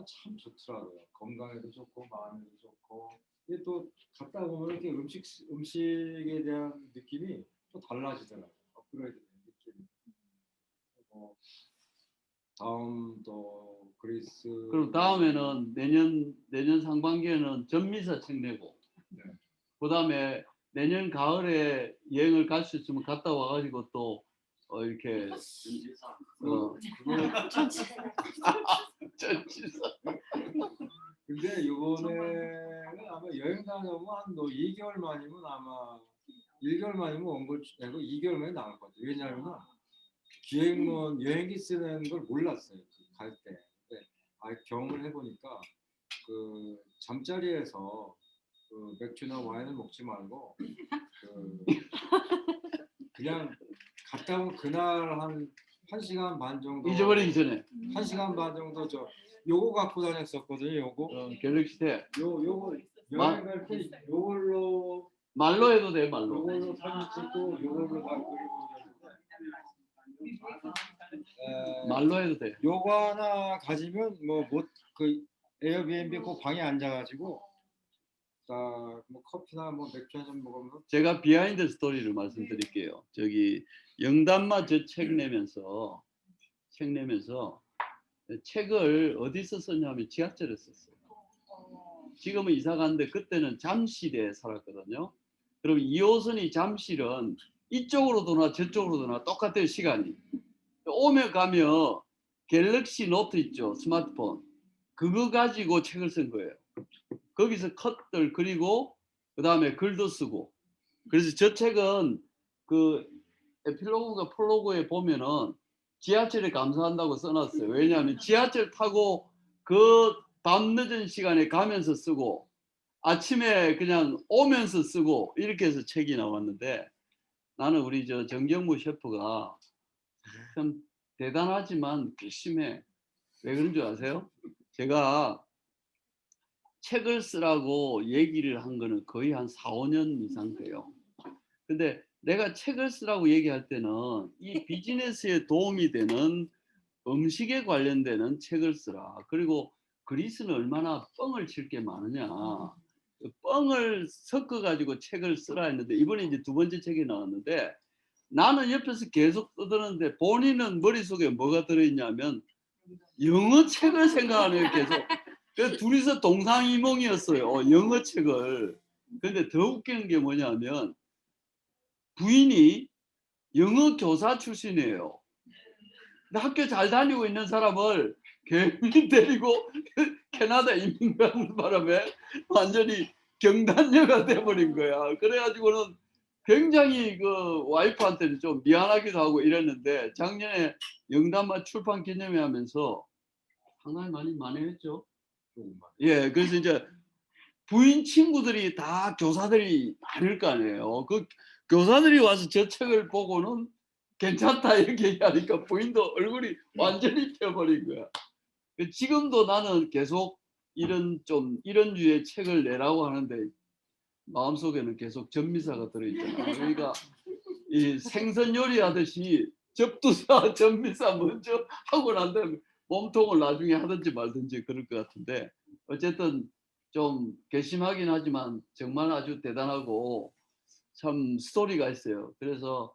Speaker 4: 참 좋더라고요. 건강에도 좋고 마음에도 좋고. 이게 또 갔다 보면 이렇게 음식에 대한 느낌이 또 달라지더라고요. 업그레이드 되는 느낌이. 다음 또 그리스.
Speaker 2: 그럼 다음에는 내년 상반기에는 전미사 책 내고,
Speaker 4: 네.
Speaker 2: 그다음에 내년 가을에 여행을 갈 수 있으면 갔다 와가지고 또 이렇게 전지사.
Speaker 4: 근데 요번에는 아마 여행 다녀오면 한 2개월 만이면 아마 1개월 만이면 원고 내고 2개월 만에 나올 것 같아요. 왜냐하면 기획문 여행기 쓰는 걸 몰랐어요. 갈 때. 근데 경험을 해보니까 그 잠자리에서 그 맥주나 와인을 먹지 말고 그냥 갔다 오면 그날 한 1시간 반 정도
Speaker 2: 잊어버리기 전에
Speaker 4: 1시간 반 정도 요거 갖고 다녔었거든요. 요거
Speaker 2: 갤럭시 탭
Speaker 4: 요거 여행 갈 때 요걸로
Speaker 2: 말로 해도 돼. 말로.
Speaker 4: 요걸로 사진 찍고 요걸로 다
Speaker 2: 말로 해도 돼.
Speaker 4: 요거 하나 가지면 그 에어비앤비 그 방에 앉아가지고 뭐 커피나 뭐 맥주 한 잔 먹으면서.
Speaker 2: 제가 비하인드 스토리를 말씀드릴게요. 저기 영단마 저 책 내면서 책을 어디서 썼냐면 지하철에 썼어요. 지금은 이사 갔는데 그때는 잠실에 살았거든요. 그럼 2호선이 잠실은 이쪽으로 도나 저쪽으로 도나 똑같아요. 시간이. 오면 가면 갤럭시 노트 있죠. 스마트폰. 그거 가지고 책을 쓴 거예요. 거기서 컷들 그리고 그 다음에 글도 쓰고. 그래서 저 책은 그 에필로그가 프롤로그에 보면은 지하철에 감사한다고 써놨어요. 왜냐하면 지하철 타고 그 밤 늦은 시간에 가면서 쓰고 아침에 그냥 오면서 쓰고 이렇게 해서 책이 나왔는데, 나는 우리 저 정경무 셰프가 참 대단하지만 괘씸해. 왜 그런 줄 아세요? 제가 책을 쓰라고 얘기를 한 거는 거의 한 4, 5년 이상 돼요. 근데 내가 책을 쓰라고 얘기할 때는 이 비즈니스에 도움이 되는 음식에 관련되는 책을 쓰라. 그리고 그리스는 얼마나 뻥을 칠 게 많으냐. 뻥을 섞어가지고 책을 쓰라 했는데 이번에 이제 2번째 책이 나왔는데 나는 옆에서 계속 떠드는데 본인은 머릿속에 뭐가 들어있냐면 영어 책을 생각하네요. 계속. 그래서 둘이서 동상이몽이었어요. 영어 책을. 근데 더 웃기는 게 뭐냐면 부인이 영어 교사 출신이에요. 근데 학교 잘 다니고 있는 사람을 괜히 데리고 캐나다 이민 가는 바람에 완전히 경단녀가 돼버린 거야. 그래가지고는 굉장히 그 와이프한테는 좀 미안하기도 하고 이랬는데 작년에 영단마 출판 기념회 하면서 상당히 많이 만회했죠. 예, 그래서 이제 부인 친구들이 다 교사들이 많을 거 아니에요. 그 교사들이 와서 저 책을 보고는 괜찮다 이렇게 얘기하니까 부인도 얼굴이 완전히 펴버린 거야. 지금도 나는 계속 이런 류의 책을 내라고 하는데 마음속에는 계속 전미사가 들어있잖아. 그러니까 이 생선 요리하듯이 접두사 전미사 먼저 하고 난 다음에 몸통을 나중에 하든지 말든지 그럴 것 같은데, 어쨌든 좀 괘씸하긴 하지만 정말 아주 대단하고 참 스토리가 있어요. 그래서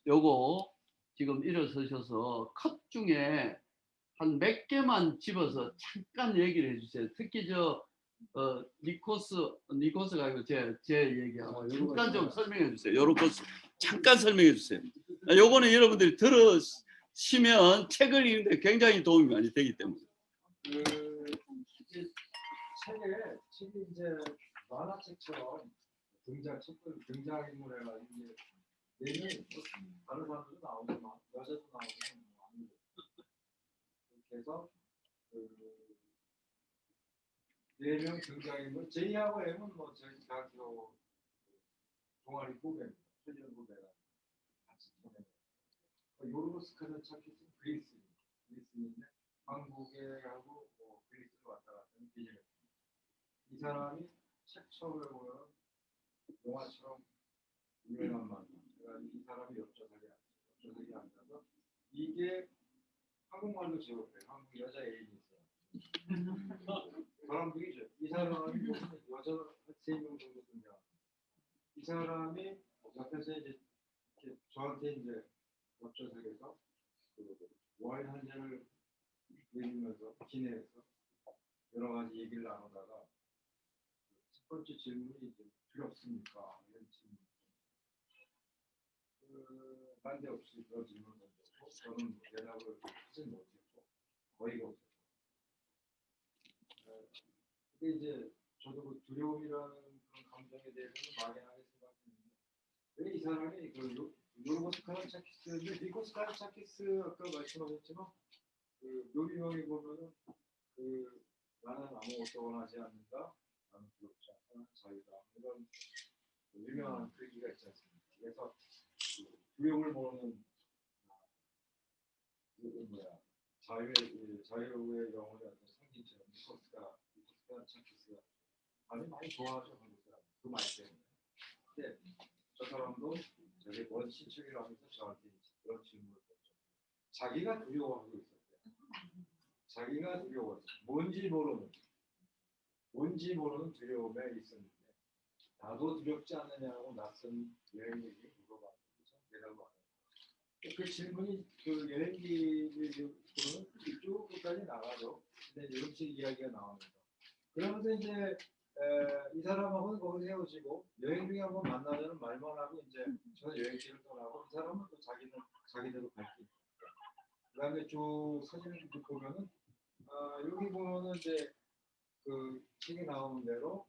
Speaker 2: 요거 지금 일어서셔서 컷 중에 한 몇 개만 집어서 잠깐 얘기를 해주세요. 특히 니코스가 아니고 제 얘기하고 잠깐 좀 설명해 주세요. 요런 거 잠깐 설명해 주세요. 요거는 여러분들이 들으시면 책을 읽는데 굉장히 도움이 많이 되기 때문에.
Speaker 4: 책이 이제 만화책처럼 첫 번째 등장인물 해가지고 이제 얘는 다른 사람들도 나오지만 여자도 나오지만 아무도 그렇게 해서 그 4명 등장인물 제이하고 M은 뭐 저희 대학교 동아리 후배입니다. 초년 후배가 같이 보내요. 요르고스 카자차키스 그리스인데 한국에 하고 그리스를 왔다 갔다 하는 비즈니스입니다. 이 사람이 책처를 보면 영화처럼 유명한 만화. 이 사람이 옆좌석에 앉아서 이게 한국말로 지었대요. 한국 여자 애인이 있어요. 바람둥이죠. 이 사람이 여자 3명 정도 등장합니다. 이 사람이 옆에서 이제 이렇게 저한테 이제 옆좌석에서 그 와인 한 잔을 내리면서 기내에서 여러 가지 얘기를 나누다가 첫 번째 질문이 이제 두렵습니까? 이런 질문. 난데없이 그런 질문을 던졌고 저는 대답을 하지 못했고 거의가 없었어요. 근데 이제 저도 그 두려움이라는 그런 감정에 대해서는 막연하게 생각했는데 왜 이 사람이 그 요르고스 카자차키스인데 니코스 카자차키스 아까 말씀하셨지만 그 요리명이 보면은 그 나는 아무것도 원하지 않는다, 나는 두렵지 않다, 자유다 이런 유명한 그 얘기가 있지 않습니까? 그래서 그 두려움을 모르는 자유의 영혼의 어떤 상징처럼 니코스 카자차키스가 아주 많이 좋아하죠 한국 사람 그 말 때문에. 근데 저 사람도 저게 뭔 신축이라 하면서 저한테 그런 질문을 했죠. 자기가 두려워하고 있었대요. 자기가 두려워했어. 뭔지 모르는 두려움에 있었는데 나도 두렵지 않느냐고 낯선 여행객이 물어봤는데 대답을 안 해요. 그 질문이 그 여행기를 쭉 끝까지 나가죠. 근데 이제 음식 이야기가 나오면서 그러면서 이제 이 사람하고는 거기서 헤어지고 여행 중에 한번 만나자는 말만 하고 이제 저는 여행지를 떠나고 이 사람은 또 자기대로 갈 길. 그다음에 쭉 사진을 보면은 여기 보면은 이제 그 책에 나오는 대로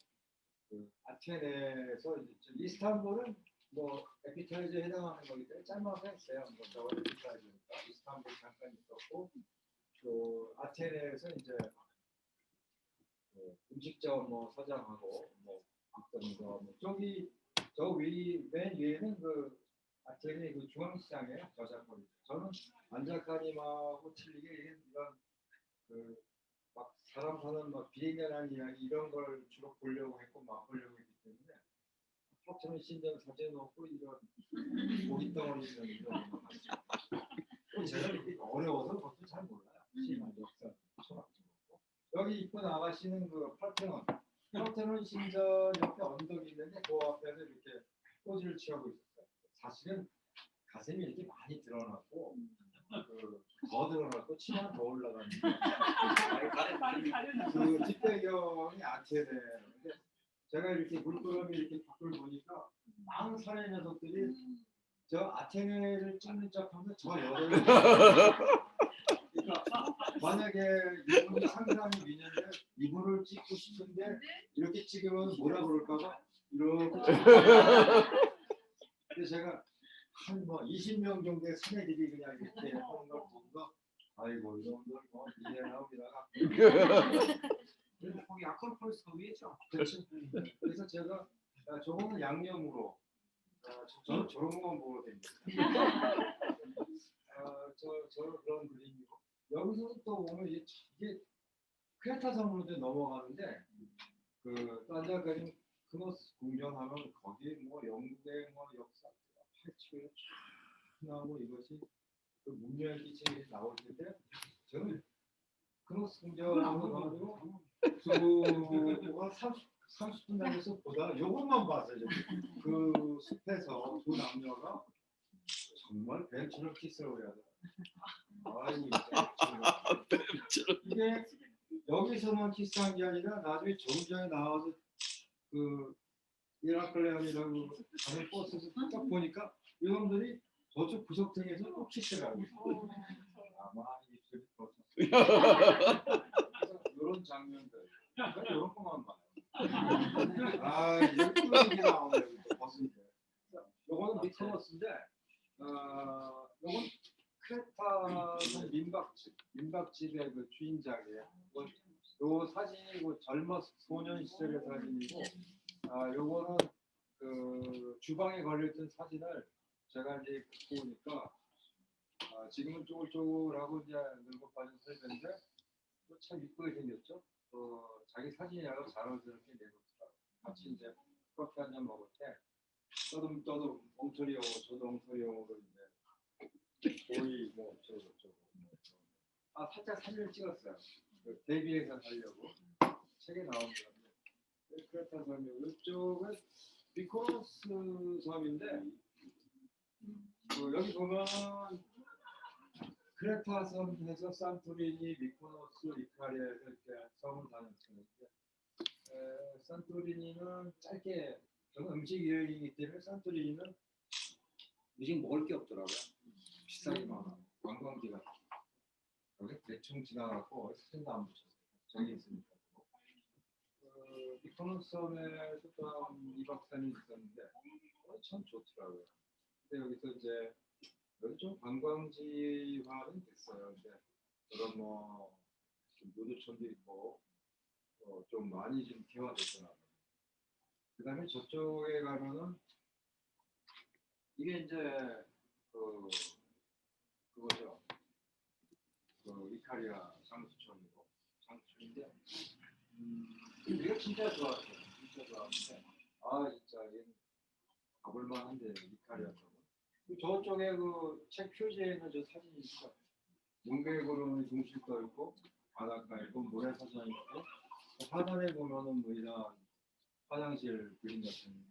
Speaker 4: 그 아테네에서 이제 이스탄불은 뭐 에피타이저에 해당하는 거기 때문에 짤막하게 했어요. 뭐 저거 에피타이저니까 이스탄불 잠깐 있었고 또 아테네에서 이제 음식점 뭐 서장하고 뭐 있던 거 뭐 저기 저 맨 위에는 그 아테네 그 중앙시장이에요. 저작거리. 저는 안자카니마하고 틀리게 이런 그 막 사람 사는 막 비행이라는 이야기 이런 걸 주로 보려고 했고 막 보려고 했기 때문에 하천의 신전 사진 넣고 이런 고기 덩어리 이런 거 봤어요. 제가 이렇게 어려워서 그것도 잘 몰라요. 심한 역사 철학적 거. 여기 입고 나가시는 그 파테논 신전 옆에 언덕이 있는데 그 앞에서 이렇게 포즈를 취하고 있었어요. 사실은 가슴이 이렇게 많이 드러났고 더 드러났고 치마는 더 올라갔는데 그 뒷배경이 아테네인데 제가 이렇게 물끄러미 이렇게 밖을 보니까 망사의 녀석들이 저 아테네를 찍는 척하면서 저 여자를 그러니까 만약에 이분이 상상이 미는데 이분을 찍고 싶은데 이렇게 찍으면 뭐라 그럴까봐 이렇게 근데 제가 한 뭐 20명 정도의 사내들이 그냥 이렇게 하는 걸 보면서 아이고 이놈들 뭐 이제 나옵니다가
Speaker 3: 그래도 거기 아크로폴리스가 위에죠.
Speaker 4: 그렇죠. 그래서 제가 저거는 양념으로 저는 저런 것만 보고 됩니다. 저 그런 그림이고 여기서 또 보면 이게 크레타 섬으로 넘어가는데 그 딴자 그림 크노스 궁전하면 거기 뭐 영국의 뭐 역사 파헤치고 나오고 이것이 그 문명의 기체에 나올 텐데 저는 크노스 궁전하고 가지고 한 30분 다녀서 보다 요것만 봤어요. 그 숲에서 두 남녀가 정말 뱀처럼 키스를 해야 돼. 아이고 이게 여기서만 키스한 게 아니라 나중에 정장에 나와서 그 이라클레온이라고 가는 버스에서 딱 보니까 이놈들이 저쪽 구석탱이에서 또 키스를 하고 있어요. 아마 입술이 벗었어요. 이런 장면들 이런 것만 봐요. 아, 이런 얘기 나오네. 버스인데. 요거는 미크로스인데, 요건 크레타성 민박집의 그 주인작이에요. 요 사진이 그 젊었 소년 시절의 사진이고, 요거는 그 주방에 걸려있던 사진을 제가 이제 갖고 오니까, 지금은 쪼글쪼글하고 이제 늙어 빠진 설배인데, 참 이쁘게 생겼죠. 자기 사진이라고 자랑스럽게 내놓더라고요. 같이 이제 커피 한잔 먹을 때 떠듬떠듬 엉터리용어 저도 엉터리용어로 이제 거의 뭐 저거 살짝 사진을 찍었어요. 그 데뷔해서 하려고 책에 나온 건데 크레타 섬이고 이쪽은 미코노스 섬인데 여기 보면 크레타 섬에서 산토리니, 미코노스, 이카리아에서 이렇게 섬을 다녔었는데 산토리니는 짧게 저는 음식 여행이기 때문에 산토리니는 음식 먹을 게 없더라고요. 비싸게 많아. 관광지가 여기 대충 지나가고 사진도 안 붙였어요. 저기 있으니까. 미코노스 섬에서 또 한 2박 3일 있었는데 참 좋더라고요. 근데 여기서 이제 여기 좀 관광지화는 됐어요. 근데 그런 뭐 노조촌도 있고 좀 많이 좀 개화됐더라고요. 그다음에 저쪽에 가면은 이게 이제 그거죠. 이탈리아 장수촌인데 이거 진짜 좋았어요. 진짜 좋았는데 진짜 얘는 가볼만한데 이탈리아 쪽은. 저쪽에 그 책 표지에 있는 저 사진이 있어. 용백으로는 중실도 있고 바닷가 있고 모래사장 있고 하단에 보면은 뭐 이런 화장실 그림 같은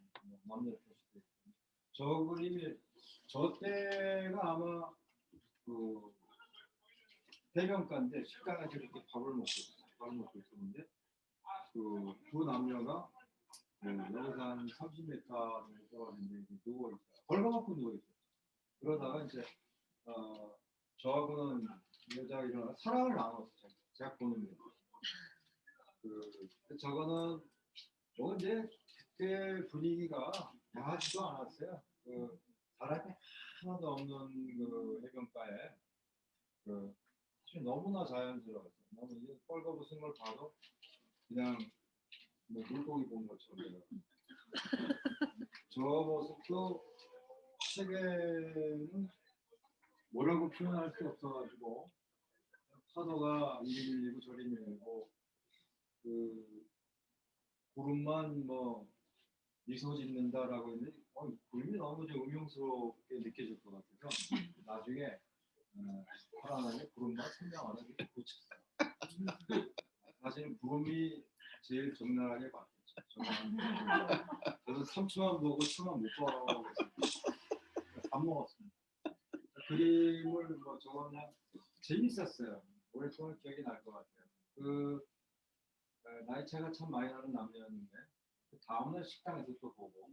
Speaker 4: 남녀 표시도 있고 저 그림이 저 때가 아마 그 해변가인데 식당에서 이렇게 밥을 먹고 있었는데 두 남녀가 여기서 한 30m 정도 떨어진데 누워 있어요. 벌거벗고 누워 있어요. 그러다가 이제 저하고는 여자가 일어나 사랑을 나눴어요. 제가 보는 거. 저거는 이제 그때 분위기가 야하지도 않았어요. 사람이 하나도 없는 그 해변가에 사실 너무나 자연스러웠어요. 너무 이제 뻘거벗은 걸 봐도 그냥 뭐 물고기 본 것처럼. 저 모습도 책에는 뭐라고 표현할 수 없어가지고 파도가 이리 밀리고 저리 밀리고 구름만 뭐 미소 짓는다라고 했는데 구름이 너무 좀 음흉스럽게 느껴질 것 같아서 나중에 파란하게 구름만 선명하게 고쳤어요. 사실은 구름이 제일 적나라하게 바뀌었죠. 저는 3초만 보고 초만 못 보고 밥 먹었습니다. 그림을 뭐 적었냐 재밌었어요. 오랫동안 기억이 날 것 같아요. 나이 차가 참 많이 나는 남녀였는데 다음날 식당에서 또 보고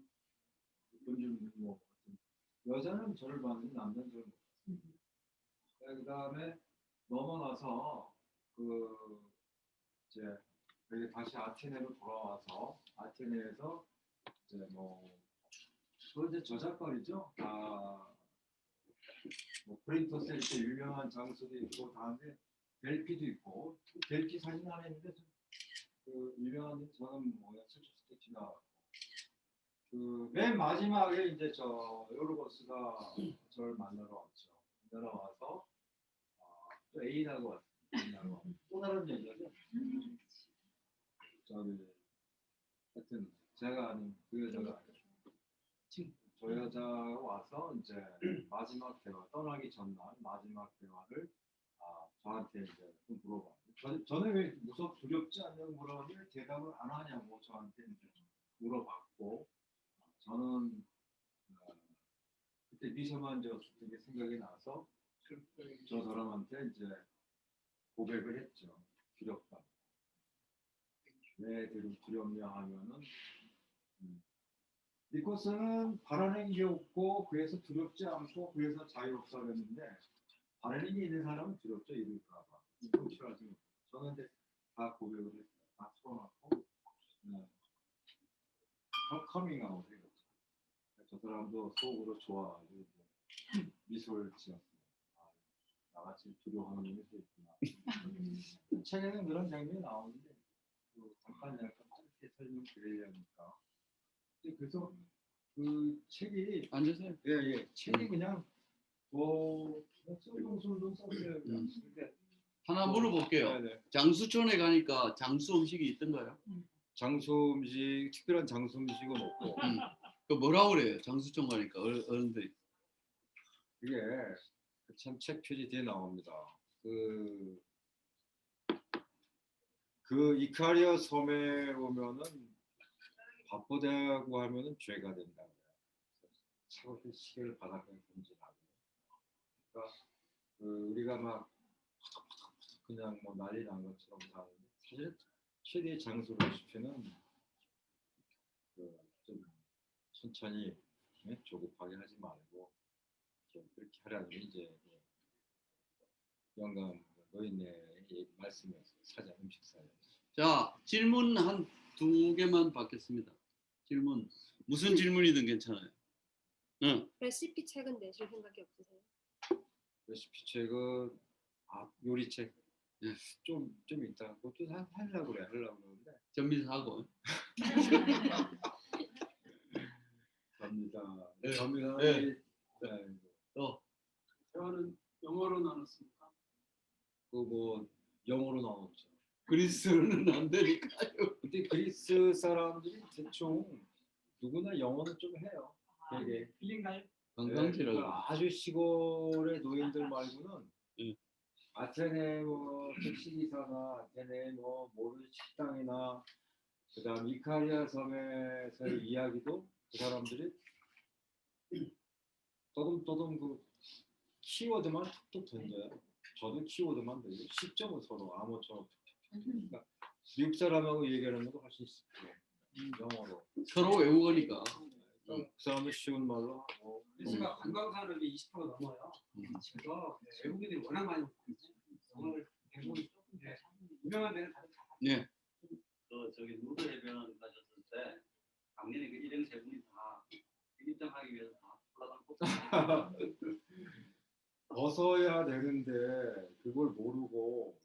Speaker 4: 돈 뭐 여자는 저를 봤는데 남자는 저를 못 봤어요. 그다음에 넘어가서 이제 여기 다시 아테네로 돌아와서 아테네에서 이제 이제 저작거리죠. 뭐 프린토스 이렇게 유명한 장소도 있고 다음에 델피도 있고 델피 사진 하나 있는데 유명한 저는 슬쩍슬쩍 지나갔고 맨 마지막에 이제 저 요르고스가 저를 만나러 왔죠. 만나러 와서 또 애인하고 왔어요. 또 다른 여자죠. 하여튼 제가 아는 그 여자가 저 여자가 와서 이제 마지막 대화 떠나기 전날 마지막 대화를 저한테 이제 좀 물어봤어요. 저는 왜 두렵지 않냐고 물어봤는데 대답을 안 하냐고 저한테 이제 물어봤고 저는 그때 미소만 지었을 때 생각이 나서 저 사람한테 이제 고백을 했죠. 두렵다. 왜 두렵냐 하면은 니콜슨은 바라는 게 없고 그래서 두렵지 않고 그래서 자유롭다는데 바라는 게 있는 사람은 두렵죠. 이럴까 봐. 저는 근데 다 고백을 했어요. 다 풀어놨고 저도 속으로 좋아하고 미소를 지었어요. 아, 나같이 두려워하는 놈이 또 있구나. 책에는 그런 장면이 나오는데 잠깐 약간 짧게 설명드리려니까. 그래서 그 책이
Speaker 2: 앉으세요.
Speaker 4: 예, 책이 그냥 쏠쏠쏠 썼어요. 근데
Speaker 2: 하나 물어볼게요.
Speaker 4: 네네.
Speaker 2: 장수촌에 가니까 장수 음식이 있던가요?
Speaker 4: 장수 음식 특별한 장수 음식은 없고
Speaker 2: 그 뭐라고 그래요? 장수촌 가니까 어른들이.
Speaker 4: 그게 참 책 표지 뒤에 나옵니다. 그 이카리아 섬에 오면은 바쁘다고 하면은 죄가 된다. 차갑게 시계를 바닥에 던지라고. 그러니까 우리가 막 그냥 뭐 난리 난 것처럼 사는데 사실 최대의 장수를 시키는 좀 천천히 조급하게 하지 말고 좀 그렇게 하라는 게 이제 영감 노인네의 말씀이었어요. 사자 음식 사연.
Speaker 2: 자, 질문 한 2개만 받겠습니다. 질문. 무슨 질문이든 괜찮아요. 응.
Speaker 6: 레시피 책은 내실 생각이 없으세요?
Speaker 4: 레시피 책은 요리책
Speaker 2: 네.
Speaker 4: 좀 있다. 그것도 하려고 그러는데
Speaker 2: 전미사하고.
Speaker 4: 갑니다.
Speaker 2: 네.
Speaker 4: 갑니다.
Speaker 2: 네.
Speaker 4: 네.
Speaker 3: 대화는 영어로 나눴습니까?
Speaker 4: 뭐 영어로 나왔죠.
Speaker 2: 그리스는 안 되니까요.
Speaker 4: 근데 그리스 사람들이 대충 누구나 영어는 좀 해요. 되게
Speaker 3: 빌린가요?
Speaker 2: 관광지라고.
Speaker 4: 그러니까 아주 시골의 노인들 말고는 아테네 뭐 택시기사나 아테네 뭐 모르 식당이나 그다음 이카리아 섬에서의 이야기도 그 사람들이 떠듬떠듬 그 키워드만 툭툭 던져요. 저도 키워드만 던져요. 시점은 서로 아무처럼 그러니까 미국 사람하고 얘기하는 것도 훨씬 쉽고 영어로
Speaker 2: 서로 외우거니까.
Speaker 4: 그 사람은 쉬운 말로 하고
Speaker 3: 그리스가 관광 산업이 20%가 넘어요. 그래서 외국인들이 워낙 많이 오고 영어를 대부분 조금 유명한 데는 다들 다
Speaker 2: 네.
Speaker 7: 저기 누드 해변 가셨을 때 작년에 그 일행 세 분이 다 입장하기 위해서 다 올라간
Speaker 4: 벗어야 되는데 그걸 모르고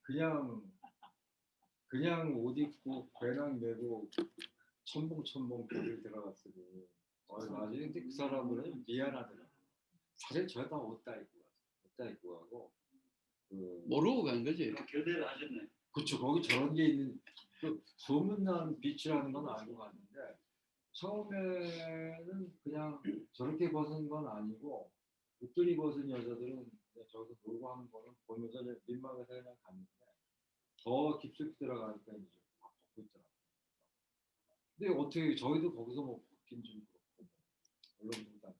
Speaker 4: 그냥 옷 입고 배낭 메고 첨벙첨벙 거길 들어갔으니 나중에 그 사람들은 미안하더라고. 사실 저다 옷 다 입고 가고
Speaker 2: 모르고 간 거지.
Speaker 7: 교대를 하셨네.
Speaker 4: 그쵸. 거기 저런 게 있는 그 소문난 비치라는 건 알고 갔는데 처음에는 그냥 저렇게 벗은 건 아니고 옷들이 벗은 여자들은 저기서 놀고 하는 거는 보면서 민망해서 그냥 갔는데 더 깊숙이 들어가니까 이제 다 벗고 있더라고요. 근데 어떻게 저희도 거기서 뭐 벗긴 좀 그렇고 언론보다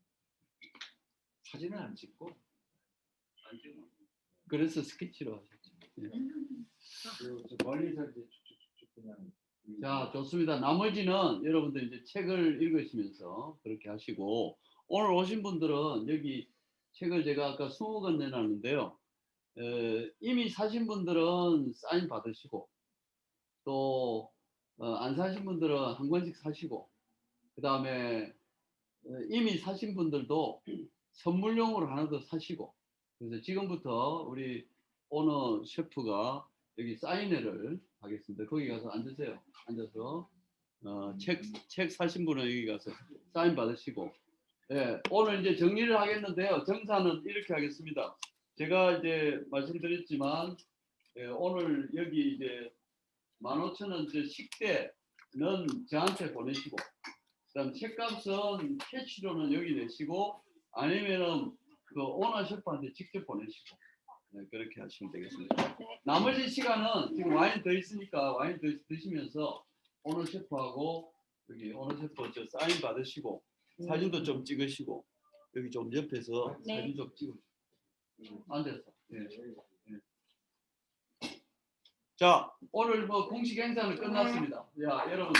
Speaker 4: 사진은 안 찍고
Speaker 7: 안 찍어.
Speaker 2: 그래서 스케치로 하셨죠. 네.
Speaker 4: 멀리서 이제 쭉쭉쭉 그냥
Speaker 2: 자, 좋습니다. 나머지는 여러분들 이제 책을 읽으시면서 그렇게 하시고 오늘 오신 분들은 여기 책을 제가 아까 20권 내놨는데요. 이미 사신 분들은 사인 받으시고 또 안 사신 분들은 한 권씩 사시고 그 다음에 이미 사신 분들도 선물용으로 하나 더 사시고 그래서 지금부터 우리 오너 셰프가 여기 사인회를 하겠습니다. 거기 가서 앉으세요. 앉아서 책 사신 분은 여기 가서 사인 받으시고 예, 오늘 이제 정리를 하겠는데요. 정사는 이렇게 하겠습니다. 제가 이제 말씀드렸지만 오늘 여기 이제 15,000원 식대는 저한테 보내시고 그다음 책값은 캐시로는 여기 내시고 아니면은 그 오너 셰프한테 직접 보내시고 네, 그렇게 하시면 되겠습니다.
Speaker 6: 네.
Speaker 2: 나머지 시간은 지금 와인 더 있으니까 와인 더 드시면서 오너 셰프하고 여기 오너 셰프 저 사인 받으시고 사진도 좀 찍으시고 여기 좀 옆에서
Speaker 6: 네.
Speaker 2: 사진 좀 찍으시고 앉아서 네. 네. 자 오늘 뭐 공식 행사는 끝났습니다. 야 여러분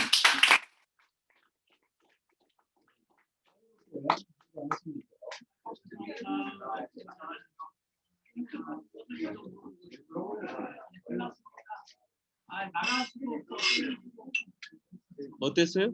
Speaker 2: 어땠어요?